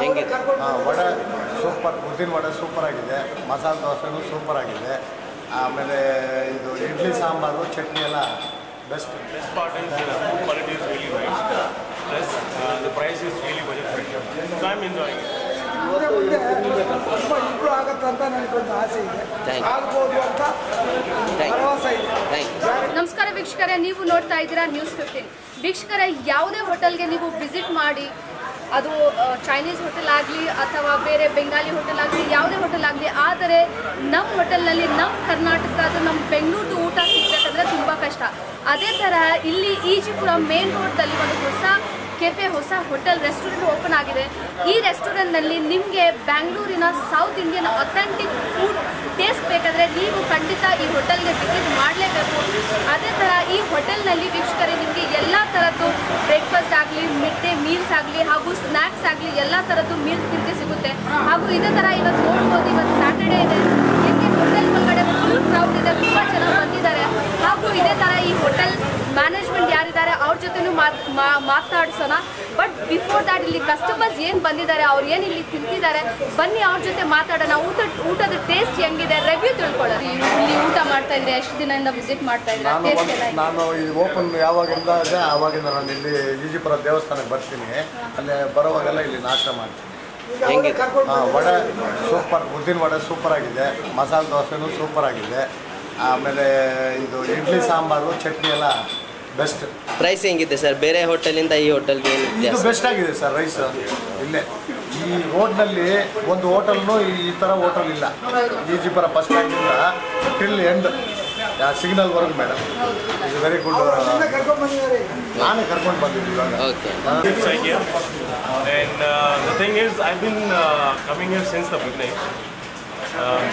ಹೆಂಗಿದೆ? ವಡೆ ಸೂಪರ್, ಉದ್ದಿನ ವಡೆ ಸೂಪರ್ ಆಗಿದೆ, ಮಸಾಲೆ ದೋಸೆನೂ ಸೂಪರ್ ಆಗಿದೆ. ಆಮೇಲೆ ಇದು ಇಡ್ಲಿ ಸಾಂಬಾರು ಚಟ್ನಿ ಎಲ್ಲ best. part is quality is really nice. Plus the price is really budget friendly. So I'm enjoying it. Improve ಆಗುತ್ತೆ ಅಂತ ನನಗೊಂದು ಆಸೆ ಇದೆ, ಆಗ್ಬೋದು ಅಂತ ಭರವಸೆ ಇದೆ. ನಮಸ್ಕಾರ ವೀಕ್ಷಕರೇ, ನೀವು ನೋಡ್ತಾ ಇದ್ದೀರಾ ನ್ಯೂಸ್ 15. ವೀಕ್ಷಕರೇ, ಯಾವುದೇ ಹೋಟೆಲ್ಗೆ ನೀವು ವಿಸಿಟ್ ಮಾಡಿ, ಅದು ಚೈನೀಸ್ ಹೋಟೆಲ್ ಆಗಲಿ ಅಥವಾ ಬೇರೆ ಬೆಂಗಾಲಿ ಹೋಟೆಲ್ ಆಗಲಿ, ಯಾವುದೇ ಹೋಟೆಲ್ ಆಗಲಿ, ಆದರೆ ನಮ್ಮ ಹೋಟೆಲ್ನಲ್ಲಿ ನಮ್ಮ ಕರ್ನಾಟಕದ ನಮ್ಮ ಬೆಂಗಳೂರು ಊಟ ಸಿಗಬೇಕಂದ್ರೆ ತುಂಬ ಕಷ್ಟ. ಅದೇ ಥರ ಇಲ್ಲಿ ಈಜಿಪುರ ಮೇನ್ ರೋಡ್ದಲ್ಲಿ ಒಂದು ಹೊಸ ಕೆಫೆ, ಹೊಸ ಹೋಟೆಲ್, ರೆಸ್ಟೋರೆಂಟ್ ಓಪನ್ ಆಗಿದೆ. ಈ ರೆಸ್ಟೋರೆಂಟ್ನಲ್ಲಿ ನಿಮಗೆ ಬ್ಯಾಂಗ್ಳೂರಿನ south Indian authentic food taste ಬೇಕಾದರೆ ನೀವು ಖಂಡಿತ ಈ ಹೋಟೆಲ್ಗೆ ವಿಸಿಟ್ ಮಾಡಲೇಬೇಕು. ಅದೇ ಥರ ಈ ಹೋಟೆಲ್ನಲ್ಲಿ ವೀಕ್ಷಕರೇ ನಿಮಗೆ ಎಲ್ಲ ಥರದ್ದು ಬ್ರೇಕ್ಫಾಸ್ಟ್ ಆಗಲಿ, ಮಿಡ್ ಡೇ ಮೀಲ್ಸ್ ಆಗಲಿ ಹಾಗೂ ಸ್ನ್ಯಾಕ್ಸ್ ಆಗಲಿ ಎಲ್ಲ ಥರದ್ದು ಮೀಲ್ಸ್ ತಿಂಡಿ ಸಿಗುತ್ತೆ. ಹಾಗೂ ಇದೇ ಥರ ಇವತ್ತು ನೋಡ್ಬೋದು, ಇವತ್ತು ಸ್ಯಾಟರ್ಡೇ ಇದೆ, ಇದಕ್ಕೆ ಹೋಟೆಲ್ ಒಳಗಡೆ ಫುಲ್ ಕ್ರೌಡ್ ಇದೆ, ತುಂಬ ಜನ ಬಂದಿದ್ದಾರೆ. ಹಾಗೂ ಇದೇ ಥರ ಈ ಹೋಟೆಲ್ ಮ್ಯಾನೇಜ್ಮೆಂಟ್ ಯಾರಿದ್ದಾರೆ ಅವ್ರ ಜೊತೆನೂ ಮಾತಾಡ್ಸೋಣ. ಬಟ್ ಬಿಫೋರ್ ದ್ಯಾಟ್ ಇಲ್ಲಿ ಕಸ್ಟಮರ್ಸ್ ಏನು ಬಂದಿದ್ದಾರೆ, ಅವ್ರು ಏನು ಇಲ್ಲಿ ತಿಂತಿದ್ದಾರೆ, ಬನ್ನಿ ಅವ್ರ ಜೊತೆ ಮಾತಾಡೋಣ. ಊಟದ ಟೇಸ್ಟ್ ಹೆಂಗಿದೆ, ರಿವ್ಯೂ ತಿಳ್ಕೊಳ್ಳೋಣ. ಇಲ್ಲಿ ಊಟ ಮಾಡ್ತಾ ಇದ್ರೆ ಎಷ್ಟು ದಿನದಿಂದ ವಿಸಿಟ್ ಮಾಡ್ತಾ ಇದ್ರೆ? ನಾನು ಇದು ಓಪನ್ ಯಾವಾಗಿಂದ ಇದೆ ಆವಾಗಿಂದ ನಾನು ಇಲ್ಲಿ ಈಜಿಪುರ ದೇವಸ್ಥಾನಕ್ಕೆ ಬರ್ತೀನಿ. ಅಲ್ಲಿ ಬರುವಾಗೆಲ್ಲ ಇಲ್ಲಿ ನಾಷ್ಟ ಮಾಡ್ತೀನಿ. ವಡೆ ಸೂಪರ್, ಉದ್ದಿನ ವಡೆ ಸೂಪರ್ ಆಗಿದೆ, ಮಸಾಲೆ ದೋಸೆನೂ ಸೂಪರ್ ಆಗಿದೆ. ಆಮೇಲೆ ಇದು ಇಡ್ಲಿ ಸಾಂಬಾರು ಚಟ್ನಿ ಎಲ್ಲ ಬೆಸ್ಟ್. ಪ್ರೈಸ್ ಹೆಂಗಿದೆ ಸರ್? ಬೇರೆ ಹೋಟೆಲಿಂದ ಈ ಹೋಟೆಲ್ಗೆ ಏನು ಇದು ವ್ಯತ್ಯಾಸ? ಬೆಸ್ಟ್ ಆಗಿದೆ ಸರ್. ರೈಸ್ ಇಲ್ಲೇ ಈ ರೋಡ್ನಲ್ಲಿ ಒಂದು ಹೋಟೆಲ್ನು ಈ ಥರ ಹೋಟೆಲ್ ಇಲ್ಲ. ಈಜಿಪುರ ಬಸ್ ಸ್ಟ್ಯಾಂಡಿಂದ ಟಿಲ್ ಎಂಡ್ ಸಿಗ್ನಲ್ವರೆಗೂ ಮೇಡಮ್, ಇದು ವೆರಿ ಗುಡ್. ನಾನೇ ಕರ್ಕೊಂಡು ಬಂದಿದ್ದೀನಿ ಇವಾಗ. And the thing is, I've been coming here since the beginning.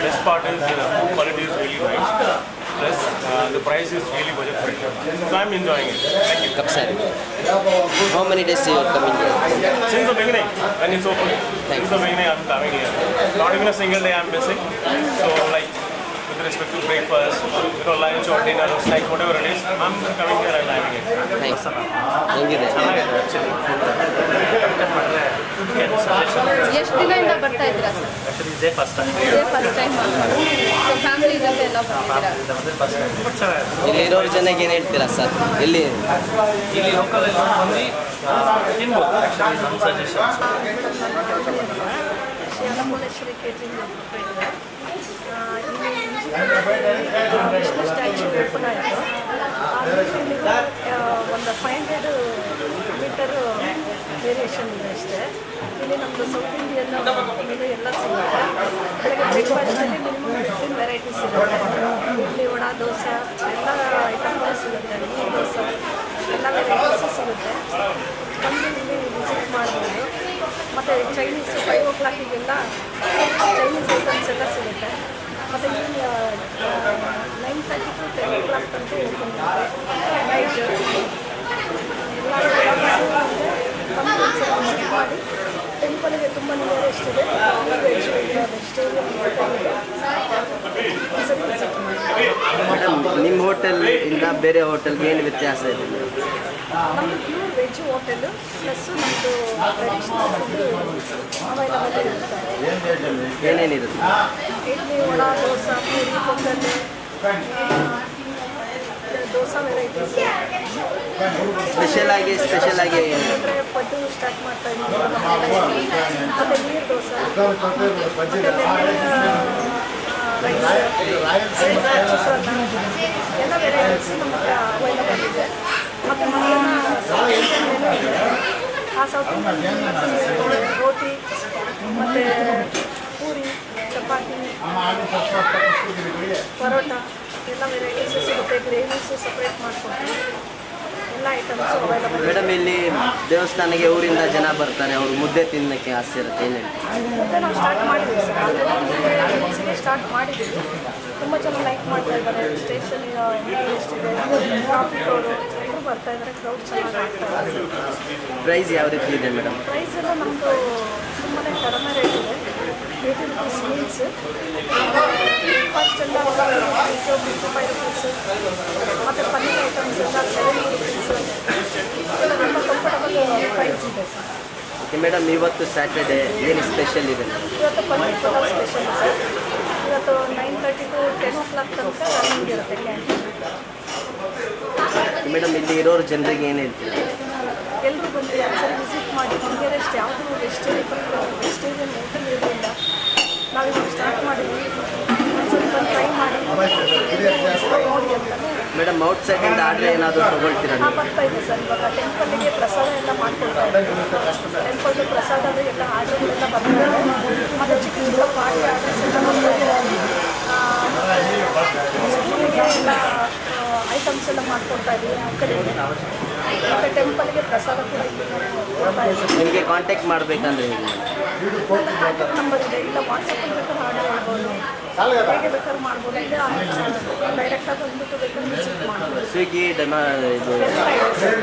Best part is food quality is really nice. Plus the price is really budget friendly. So I'm enjoying it. Thank you. Kapsari. How many days you are coming here? Since the beginning, when it's open. Since the beginning, I'm coming here. Not even a single day I'm missing. So like, with respect to breakfast, lunch or dinner or snacks, whatever it is, I'm coming here and having it. Thanks. ಹೆಂಗಿದೆ? ಎಷ್ಟು ದಿನದಿಂದ ಬರ್ತಾ ಇದ್ದೀರಾ sir? ಇದೇ first time. So family ಜೊತೆ ಎಲ್ಲ ಬಂದಿದ್ದೀರಾ? ಇಲ್ಲಿರೋರು ಜನಕ್ಕೆ ಏನು ಹೇಳ್ತೀರಾ ಸರ್? ಇಲ್ಲಿ ಲೋಕಲ್ ಎಲ್ಲ ಬಂದು ತಿನ್ಬೋದು. ಆ್ಯಕ್ಚುಲಿ ನಮ್ಮ suggestions Yalamuleshwari catering Vishnu statue open ಆಯಿತು. ಒಂದು 500 ಮೀಟರ್ ವೇರಿಯೇಷನ್ ಇದೆ ಅಷ್ಟೇ. ಇಲ್ಲಿ ನಮ್ಮದು ಸೌತ್ ಇಂಡಿಯನ್ ಮೆನು ಎಲ್ಲ ಸಿಗುತ್ತೆ. ಬೆಳಗ್ಗೆ ಬ್ರೇಕ್ಫಾಸ್ಟಲ್ಲಿ ಮಿನಿಮಮ್ 15 ವೆರೈಟೀಸ್ ಇರುತ್ತೆ. ಇಡ್ಲಿ, ವಡೆ, ದೋಸೆ ಎಲ್ಲ ಐಟಮ್ಗಳು ಸಿಗುತ್ತೆ. ನೀರು ದೋಸೆ ಎಲ್ಲ ವೆರೈಟೀಸು ಸಿಗುತ್ತೆ. ಬಂದು ಇಲ್ಲಿ ವಿಸಿಟ್ ಮಾಡ್ಬೋದು. ಮತ್ತು ಚೈನೀಸ್ 5 o'clock ಚೈನೀಸ್ ಐಟಮ್ಸ್ ಎಲ್ಲ ಸಿಗುತ್ತೆ. ಮತ್ತು ಇಲ್ಲಿ 9:30 to 10 o'clock ತನಕ ಓಪನ್ ಇರುತ್ತೆ. ನೈಟ್ ಎಲ್ಲ ವಿಸಿಟ್ ಮಾಡಿ. ಟೆಂಪಲ್ಗೆ ತುಂಬ ನಿಯರೆಸ್ಟ್ ಇದೆ. ವೆಜಿಟೇರಿಯನ್ ಮೇಡಮ್, ನಿಮ್ಮ ಹೋಟೆಲ್ ಇಂದ ಬೇರೆ ಹೋಟೆಲ್ಗೆ ಏನು ವ್ಯತ್ಯಾಸ ಇದೆ? ನಮ್ಮದು ಪ್ಯೂರ್ ವೆಜ್ ಹೋಟೆಲು, ಪ್ಲಸ್ಸು ನಮ್ಮದು ಟ್ರೆಡಿಷ್ನಲ್ ಫುಡ್ ಅವೈಲಬಲ್ ಇರುತ್ತೆ. ಏನೇನಿರುತ್ತೆ? ಇಡ್ಲಿ, ವಡೆ, ದೋಸೆ, ಪೂರಿ, ಪೊಂಗಲ್, ದೋಸೆ ವೆರೈಟೀಸ್. ಸ್ಪೆಷಲ್ ಆಗಿ ಅಂದರೆ ಪಡ್ಡು ಸ್ಟಾರ್ಟ್ ಮಾಡ್ತಾ ಇದ್ದೀವಿ. ಮತ್ತು ನೀರು ದೋಸೆ, ಮತ್ತು ರೈಸ್, ಎಲ್ಲ ವೆರೈಟೀಸ್ ನಮಗೆ ಅವೈಲಬಲ್ ಇದೆ. ಮತ್ತು ಸೌತ್ ಇಂಡಿಯನ್ ಮೆನು ಇದೆ. ಆ ಸೌತ್ ಇಂಡಿಯನ್ ರೋಟಿ ಮತ್ತು ಪೂರಿ, ಚಪಾತಿ, ಪರೋಟ ಎಲ್ಲ ವೆರೈಟೀಸು ಸಿಗುತ್ತೆ. ಗ್ರೇವೀಸು ಸಪ್ರೇಟ್ ಮಾಡ್ಕೊಡ್ತೀವಿ. ಎಲ್ಲ ಐಟಮ್ಸು ಅವೈಲಬಲ್. ಮೇಡಮ್, ಇಲ್ಲಿ ದೇವಸ್ಥಾನಕ್ಕೆ ಊರಿಂದ ಜನ ಬರ್ತಾರೆ, ಅವರು ಮುದ್ದೆ ತಿನ್ನಕ್ಕೆ ಆಸೆ ಇರುತ್ತೆ, ಏನು ಹೇಳಿ? ಮುದ್ದೆ ನಾವು ಸ್ಟಾರ್ಟ್ ಮಾಡಿದ್ದೀವಿ ಸರ್. ಆಲ್ರೆಡಿ ಸ್ಟಾರ್ಟ್ ಮಾಡಿದ್ದೀವಿ. ತುಂಬ ಜನ ಲೈಕ್ ಮಾಡ್ತಾ ಇದ್ದಾರೆ. ಸ್ಟೇಷನ್ ಎಷ್ಟಿದೆ, ಟ್ರಾಫಿಕ್ ಅವರು ಎಲ್ಲರೂ ಬರ್ತಾ ಇದ್ದಾರೆ. ಕ್ರೌಡ್ ಚೆನ್ನಾಗಿ ಆಗ್ತಾ ಇದೆ. ಪ್ರೈಸ್ ಯಾವ ರೀತಿ ಇದೆ ಮೇಡಮ್? ಪ್ರೈಸ್ ಎಲ್ಲ ನಮ್ಮದು ತುಂಬಾ ಕಡಿಮೆ ರೇಟ್ ಇದೆ. 80 rupees ಮೀಲ್ಸ್, ಫಸ್ಟ್ ಎಲ್ಲ 55 rupees, ಮತ್ತು ಪನ್ನೀರ್ ಐಟಮ್ಸ್ ಎಲ್ಲ 70 rupees. ಎಲ್ಲ ತುಂಬ ಕಂಫರ್ಟಬಲ್ ಪ್ರೈಸ್ ಇದೆ ಸರ್. ಮೇಡಮ್ ಇವತ್ತು ಸ್ಯಾಟರ್ಡೆ ಏನು ಸ್ಪೆಷಲ್ ಇದೆ? ಇವತ್ತು ಪನ್ನೀರ್ ಪಲಾವ್ ಸ್ಪೆಷಲ್ ಸರ್. ಇವತ್ತು 9:30 to 10 o'clock ತನಕ ರನ್ನಿಂಗ್ ಇರುತ್ತೆ ಕ್ಯಾಂಟೀನ್. ಮೇಡಮ್ ಇಲ್ಲಿ ಇರೋರು ಜನರಿಗೆ ಏನು ಹೇಳ್ತೀರಾ? ಎಲ್ಲರೂ ಬಂದು ಒಂದ್ಸರಿ ವಿಸಿಟ್ ಮಾಡಿ. ನಿಯರೆಸ್ಟ್ ಯಾವುದೂ ವೆಜಿಟೇರಿಯನ್ ಹೋಟೆಲ್ ಇರಲಿಲ್ಲ. ನಾವಿವಾಗ ಸ್ಟಾರ್ಟ್ ಮಾಡಿದ್ವಿ. ಒಂದ್ಸರಿ ಬಂದು ಟ್ರೈ ಮಾಡಿ ನೋಡಿ ಅಂತಲೇ. ಮೇಡಮ್ ಔಟ್ ಸೈಡಿಂದ ಆರ್ಡ್ರ್ ಏನಾದರೂ ತೊಗೊಳ್ತೀರಾ? ಬರ್ತಾ ಇದೆ ಸರ್. ಇವಾಗ ಟೆಂಪಲ್ಗೆ ಪ್ರಸಾದ ಎಲ್ಲ ಮಾಡ್ಕೊಳ್ತಾ ಇದ್ದೀವಿ. ಟೆಂಪಲ್ದು ಪ್ರಸಾದ ಎಲ್ಲ ಆರ್ಡರ್ಗಳೆಲ್ಲ ಬರ್ತಾ ಇದೆ. ಮತ್ತು ಚಿಕ್ಕ ಚಿಕ್ಕ ಪಾರ್ಟಿ ಆರ್ಡರ್ಸ್ ಎಲ್ಲ ಬರ್ತಾ ಇದೆ. ಸ್ಕೂಲಿಗೆ ಎಲ್ಲ ಐಟಮ್ಸ್ ಎಲ್ಲ ಮಾಡ್ಕೊಡ್ತಾ ಇದ್ದೀವಿ ಮಕ್ಕಳಿಗೆ. ಮತ್ತು ಟೆಂಪಲ್ಗೆ ಪ್ರಸಾದ ಕೂಡ ಕೊಡ್ತಾ ಇದ್ದೀವಿ. ನಿಮಗೆ ಕಾಂಟ್ಯಾಕ್ಟ್ ಮಾಡಬೇಕಂದ್ರೆ ಕಾಂಟ್ಯಾಕ್ಟ್ ನಂಬರ್ ಇದೆ. ಇಲ್ಲ ವಾಟ್ಸಪ್ಪಲ್ಲಿ ಬೇಕಾದ್ರೆ ಆರ್ಡರ್ ಮಾಡ್ಬೋದು, ಹೇಗೆ ಬೇಕಾದ್ರೂ ಮಾಡ್ಬೋದು. ಇಲ್ಲ ಡೈರೆಕ್ಟಾಗಿ ಬಂದುಬಿಟ್ಟು ಬೇಕಾದ್ರೆ ವಿಸಿಟ್ ಮಾಡ್ಬೋದು. ಸ್ವಿಗ್ಗಿ ಇದು ಎಲ್ಲ ಇದೆ ಸರ್.